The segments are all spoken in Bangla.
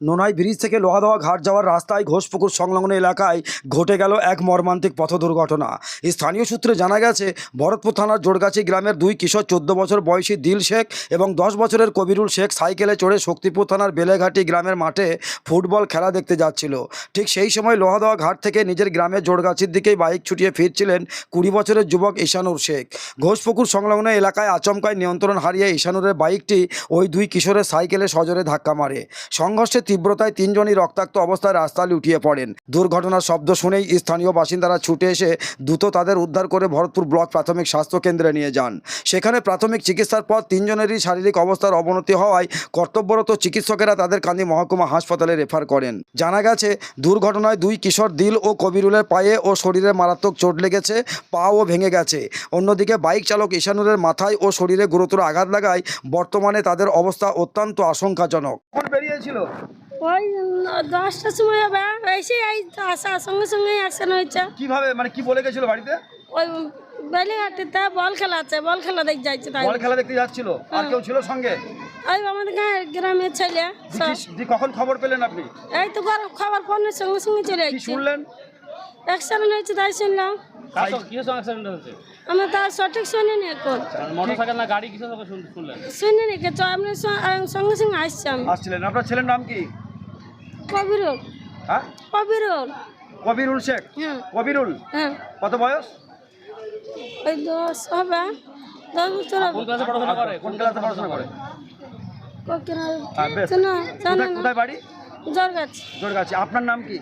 নোনাই ব্রিজ থেকে লোহাদোয়া ঘাট যাওয়ার রাস্তায় ঘোষপুকুর সংলগ্ন এলাকায় ঘটে গেল এক মর্মান্তিক পথ দুর্ঘটনা। স্থানীয় সূত্রে জানা গেছে, ভরতপুর থানার জোড়গাছি গ্রামের দুই কিশোর 14 বছর বয়সী দিল শেখ এবং 10 বছরের কবিরুল শেখ সাইকেলে চড়ে শক্তিপুর থানার বেলেঘাটি গ্রামের মাঠে ফুটবল খেলা দেখতে যাচ্ছিল। ঠিক সেই সময় লোহাদোয়া ঘাট থেকে নিজের গ্রামের জোড়গাছির দিকেই বাইক ছুটিয়ে ফিরছিলেন 20 বছরের যুবক ঈশানুর শেখ। ঘোষপুকুর সংলগ্ন এলাকায় আচমকায় নিয়ন্ত্রণ হারিয়ে ঈশানুরের বাইকটি ওই দুই কিশোরের সাইকেলে সজোরে ধাক্কা মারে। সংঘর্ষের তীব্রতায় তিনজনই রক্তাক্ত অবস্থায় রাস্তায় লুটিয়ে পড়েন। দুর্ঘটনার শব্দ শুনেই স্থানীয় বাসিন্দারা ছুটে এসে দ্রুত তাদের উদ্ধার করে ভরতপুর ব্লক প্রাথমিক স্বাস্থ্য কেন্দ্রে নিয়ে যান। সেখানে প্রাথমিক চিকিৎসার পর তিনজনেরই শারীরিক অবস্থার অবনতি হওয়ায় কর্তব্যরত চিকিৎসকেরা তাদের কান্দি মহকুমা হাসপাতালে রেফার করেন। জানা গেছে, দুর্ঘটনায় দুই কিশোর দিল ও কবিরুলের পায়ে ও শরীরে মারাত্মক চোট লেগেছে, পাও ভেঙে গেছে। অন্যদিকে বাইক চালক ঈশানুরের মাথায় ও শরীরে গুরুতর আঘাত লাগায় বর্তমানে তাদের অবস্থা অত্যন্ত আশঙ্কাজনক। বেরিয়েছিল ওই 10টার সময় হবে, এসে এই আসার সঙ্গে সঙ্গে অ্যাকশন হয়েছে। কিভাবে, মানে কি বলে গেছিল বাড়িতে? ওই বেলিঘাটিতে বল খেলা আছে, বল খেলা দেখতে যাচ্ছে। তাই বল খেলা দেখতে যাচ্ছিল, আর কেউ ছিল সঙ্গে? ওই আমাদের গ্রামের ছেলে সব। কখন খবর পেলেন আপনি? এই তো খবর ফোনের সঙ্গে সঙ্গে চলে কি যাচ্ছে। শুনলেন? অ্যাক্সিডেন্ট হয়েছে তাই শুনলাম। আমি তার সঠিক শুনিনি এখন। মোটরসাইকেল না গাড়ি কিসের সঙ্গে শুনলেন? শুনিনি কিছু, আপনি সঙ্গে সঙ্গে আসছি আমি। আসছিলেন। আপনার ছেলের নাম কি? কবিরুল। হ্যাঁ, কবিরুল। কবিরুল শেখ। হ্যাঁ কবিরুল হ্যাঁ, কত বয়স? ওই 10 হবে, 10 বছর হবে। কোন ক্লাসে পড়াশোনা করে? কোন ক্লাসে পড়াশোনা করে? বেশ। কোথায় বাড়ি? জোরগাছি। জোরগাছি। আপনার নাম কি?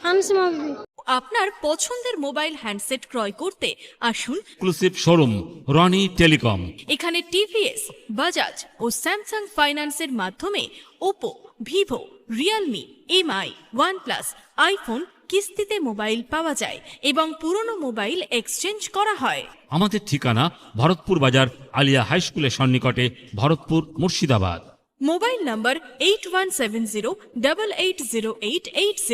হানসি মাগবি। আপনার পছন্দের মোবাইল হ্যান্ডসেট ক্রয় করতে আসুন এক্সক্লুসিভ শোরুম রনি টেলিকম। এখানে টিভিএস, বাজাজ ও স্যামসাং ফাইন্যান্সের মাধ্যমে Oppo, Vivo, Realme, MI, OnePlus, iPhone কিস্তিতে মোবাইল পাওয়া যায় এবং পুরনো মোবাইল এক্সচেঞ্জ করা হয়। আমাদের ঠিকানা ভরতপুর বাজার আলিয়া হাই স্কুলের সন্নিকটে, ভরতপুর, মুর্শিদাবাদ। মোবাইল নম্বর 8170880880।